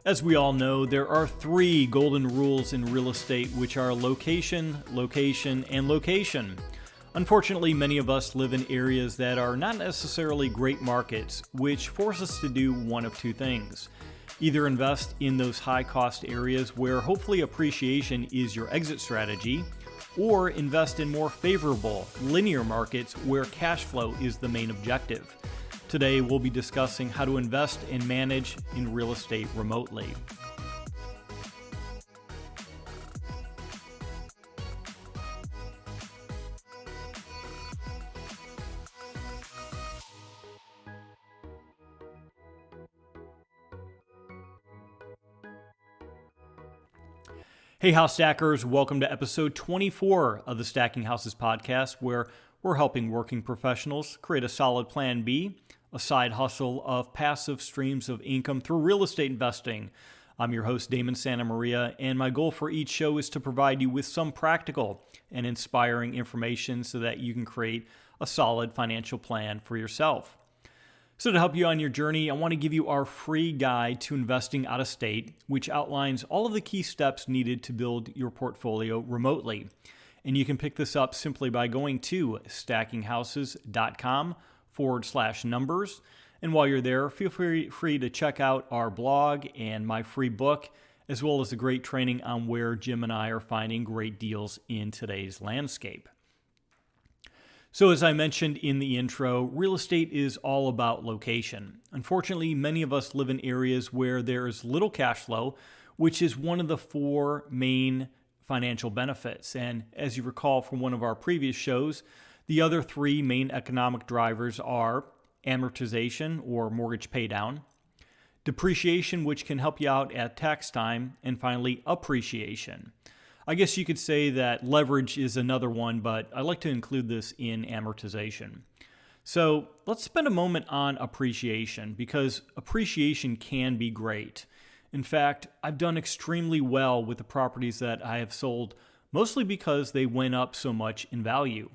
As we all know, there are three golden rules in real estate, which are location, location, and location. Unfortunately, many of us live in areas that are not necessarily great markets, which force us to do one of two things. Either invest in those high-cost areas where hopefully appreciation is your exit strategy, or invest in more favorable, linear markets where cash flow is the main objective. Today, we'll be discussing how to invest and manage in real estate remotely. Hey, House Stackers, welcome to episode 24 of the Stacking Houses podcast, where we're helping working professionals create a solid plan B, a side hustle of passive streams of income through real estate investing. I'm your host, Damon Santa Maria, and my goal for each show is to provide you with some practical and inspiring information so that you can create a solid financial plan for yourself. So to help you on your journey, I want to give you our free guide to investing out of state, which outlines all of the key steps needed to build your portfolio remotely. And you can pick this up simply by going to stackinghouses.com/numbers. And while you're there, feel free to check out our blog and my free book, as well as the great training on where Jim and I are finding great deals in today's landscape. So as I mentioned in the intro, real estate is all about location. Unfortunately, many of us live in areas where there is little cash flow, which is one of the four main financial benefits. And as you recall from one of our previous shows, the other three main economic drivers are amortization or mortgage paydown, depreciation, which can help you out at tax time, and finally, appreciation. I guess you could say that leverage is another one, but I like to include this in amortization. So let's spend a moment on appreciation, because appreciation can be great. In fact, I've done extremely well with the properties that I have sold, mostly because they went up so much in value.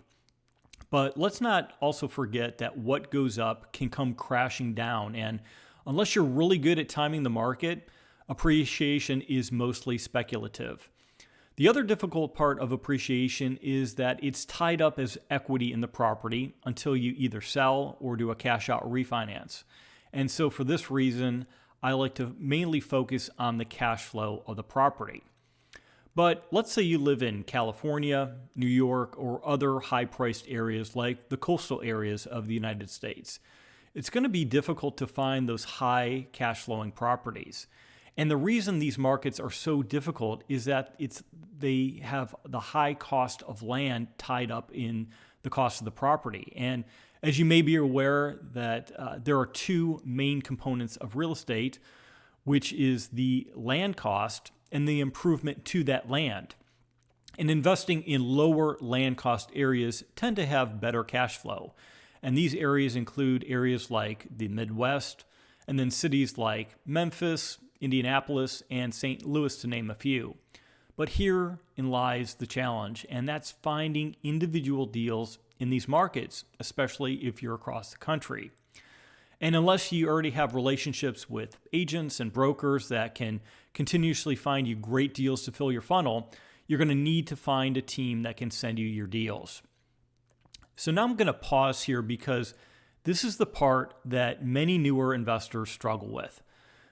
But let's not also forget that what goes up can come crashing down, and unless you're really good at timing the market, appreciation is mostly speculative. The other difficult part of appreciation is that it's tied up as equity in the property until you either sell or do a cash out refinance. And so for this reason, I like to mainly focus on the cash flow of the property. But let's say you live in California, New York, or other high-priced areas like the coastal areas of the United States. It's going to be difficult to find those high cash flowing properties. And the reason these markets are so difficult is that they have the high cost of land tied up in the cost of the property. And as you may be aware, that there are two main components of real estate, which is the land cost and the improvement to that land. And investing in lower land cost areas tend to have better cash flow. And these areas include areas like the Midwest, and then cities like Memphis, Indianapolis, and St. Louis, to name a few. But herein lies the challenge, and that's finding individual deals in these markets, especially if you're across the country. And unless you already have relationships with agents and brokers that can continuously find you great deals to fill your funnel, you're going to need to find a team that can send you your deals. So now I'm going to pause here, because this is the part that many newer investors struggle with.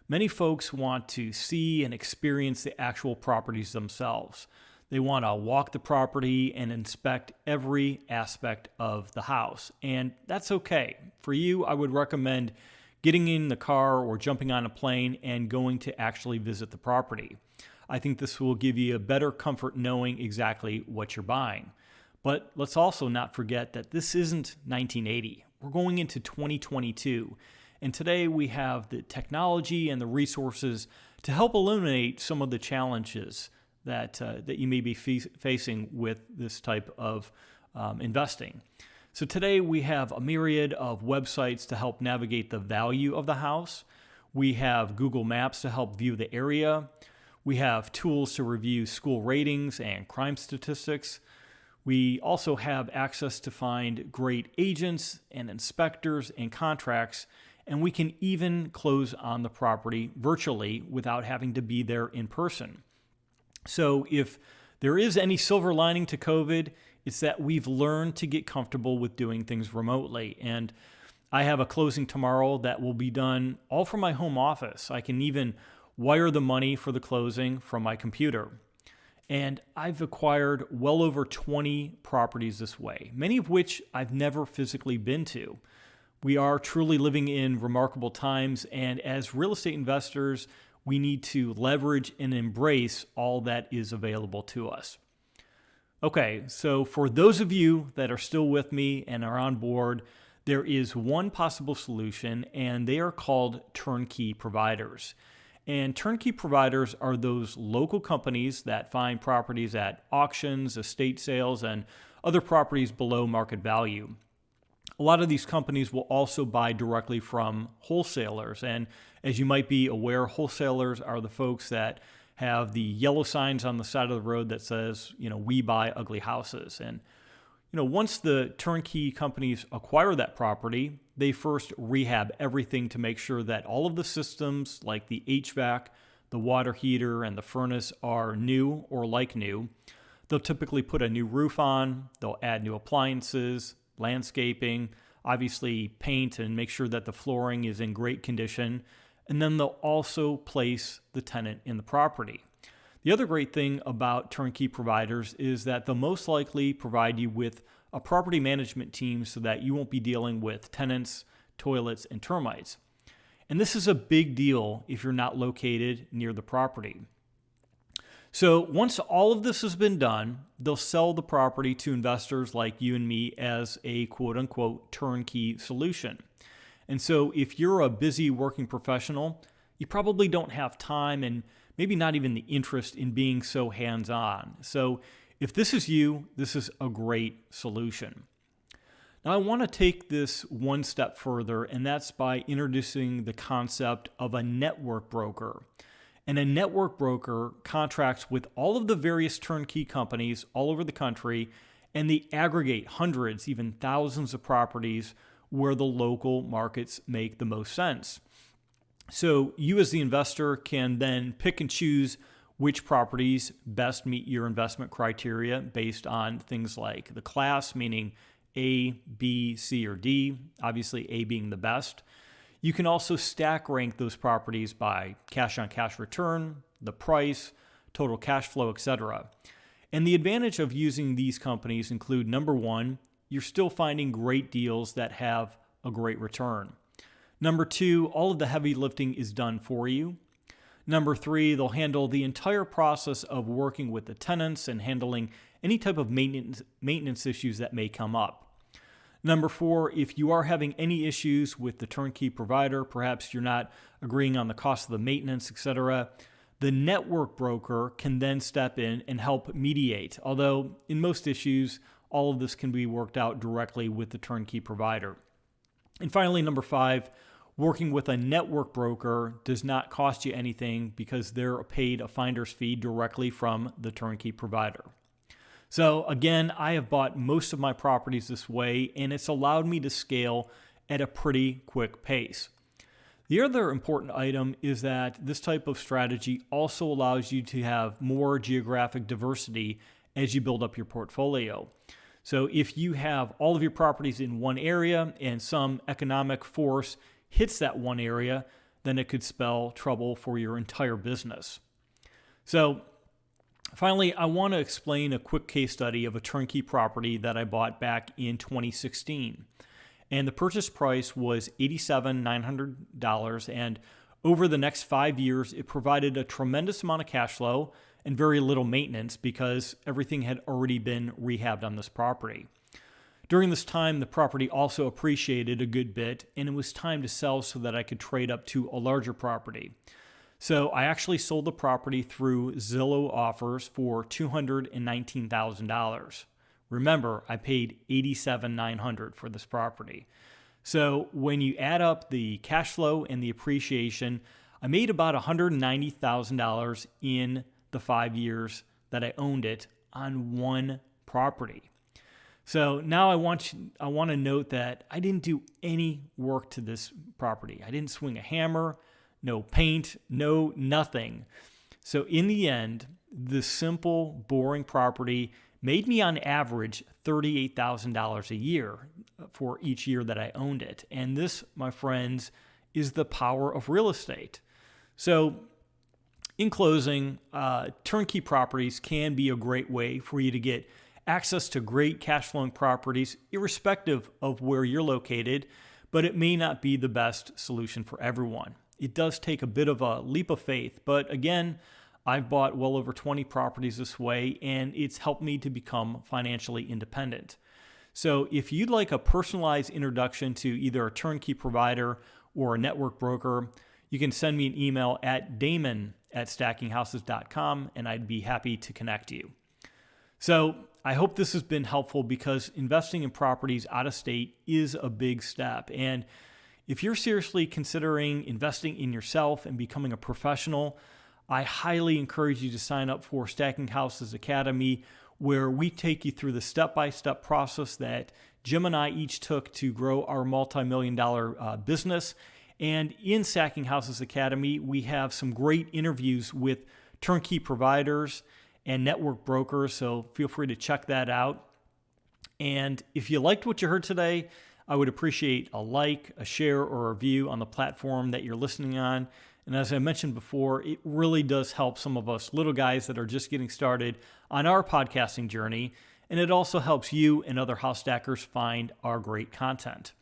Many folks want to see and experience the actual properties themselves. They want to walk the property and inspect every aspect of the house. And that's okay. For you, I would recommend getting in the car or jumping on a plane and going to actually visit the property. I think this will give you a better comfort knowing exactly what you're buying. But let's also not forget that this isn't 1980. We're going into 2022. And today we have the technology and the resources to help eliminate some of the challenges that you may be facing with this type of investing. So today we have a myriad of websites to help navigate the value of the house. We have Google Maps to help view the area. We have tools to review school ratings and crime statistics. We also have access to find great agents and inspectors and contracts and we can even close on the property virtually without having to be there in person. So if there is any silver lining to COVID, it's that we've learned to get comfortable with doing things remotely. And I have a closing tomorrow that will be done all from my home office. I can even wire the money for the closing from my computer. And I've acquired well over 20 properties this way, many of which I've never physically been to. We are truly living in remarkable times, and as real estate investors, we need to leverage and embrace all that is available to us. Okay, so for those of you that are still with me and are on board, there is one possible solution, and they are called turnkey providers. And turnkey providers are those local companies that find properties at auctions, estate sales, and other properties below market value. A lot of these companies will also buy directly from wholesalers. And as you might be aware, wholesalers are the folks that have the yellow signs on the side of the road that says, we buy ugly houses. And, once the turnkey companies acquire that property, they first rehab everything to make sure that all of the systems like the HVAC, the water heater, and the furnace are new or like new. They'll typically put a new roof on, they'll add new appliances, landscaping, obviously paint and make sure that the flooring is in great condition, and then they'll also place the tenant in the property. The other great thing about turnkey providers is that they'll most likely provide you with a property management team so that you won't be dealing with tenants, toilets, and termites. And this is a big deal if you're not located near the property. So once all of this has been done, they'll sell the property to investors like you and me as a quote-unquote turnkey solution. And so if you're a busy working professional, you probably don't have time and maybe not even the interest in being so hands-on. So if this is you, this is a great solution. Now I want to take this one step further, and that's by introducing the concept of a network broker. And a network broker contracts with all of the various turnkey companies all over the country, and they aggregate hundreds, even thousands of properties where the local markets make the most sense. So you as the investor can then pick and choose which properties best meet your investment criteria based on things like the class, meaning A, B, C, or D, obviously A being the best. You can also stack rank those properties by cash-on-cash return, the price, total cash flow, etc. And the advantage of using these companies include, number one, you're still finding great deals that have a great return. Number two, all of the heavy lifting is done for you. Number three, they'll handle the entire process of working with the tenants and handling any type of maintenance issues that may come up. Number four, if you are having any issues with the turnkey provider, perhaps you're not agreeing on the cost of the maintenance, etc., the network broker can then step in and help mediate, although in most issues, all of this can be worked out directly with the turnkey provider. And finally, number five, working with a network broker does not cost you anything because they're paid a finder's fee directly from the turnkey provider. So again, I have bought most of my properties this way, and it's allowed me to scale at a pretty quick pace. The other important item is that this type of strategy also allows you to have more geographic diversity as you build up your portfolio. So if you have all of your properties in one area and some economic force hits that one area, then it could spell trouble for your entire business. So finally, I want to explain a quick case study of a turnkey property that I bought back in 2016. And the purchase price was $87,900. And over the next 5 years, it provided a tremendous amount of cash flow and very little maintenance because everything had already been rehabbed on this property. During this time, the property also appreciated a good bit, and it was time to sell so that I could trade up to a larger property. So I actually sold the property through Zillow offers for $219,000. Remember, I paid $87,900 for this property. So when you add up the cash flow and the appreciation, I made about $190,000 in the 5 years that I owned it on one property. So now I want to note that I didn't do any work to this property. I didn't swing a hammer, no paint, no nothing. So in the end, the simple, boring property made me on average $38,000 a year for each year that I owned it. And this, my friends, is the power of real estate. So in closing, turnkey properties can be a great way for you to get access to great cash flowing properties, irrespective of where you're located, but it may not be the best solution for everyone. It does take a bit of a leap of faith, but again, I've bought well over 20 properties this way, and it's helped me to become financially independent. So if you'd like a personalized introduction to either a turnkey provider or a network broker, you can send me an email at damon@stackinghouses.com, and I'd be happy to connect you. So I hope this has been helpful, because investing in properties out of state is a big step. And if you're seriously considering investing in yourself and becoming a professional, I highly encourage you to sign up for Stacking Houses Academy, where we take you through the step-by-step process that Jim and I each took to grow our multi-million-dollar business. And in Stacking Houses Academy, we have some great interviews with turnkey providers and network brokers, so feel free to check that out. And if you liked what you heard today, I would appreciate a like, a share, or a review on the platform that you're listening on. And as I mentioned before, it really does help some of us little guys that are just getting started on our podcasting journey, and it also helps you and other house stackers find our great content.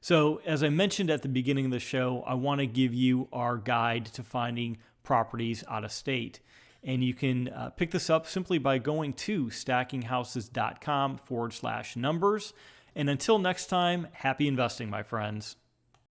So as I mentioned at the beginning of the show, I want to give you our guide to finding properties out of state. And you can pick this up simply by going to stackinghouses.com/numbers. And until next time, happy investing, my friends.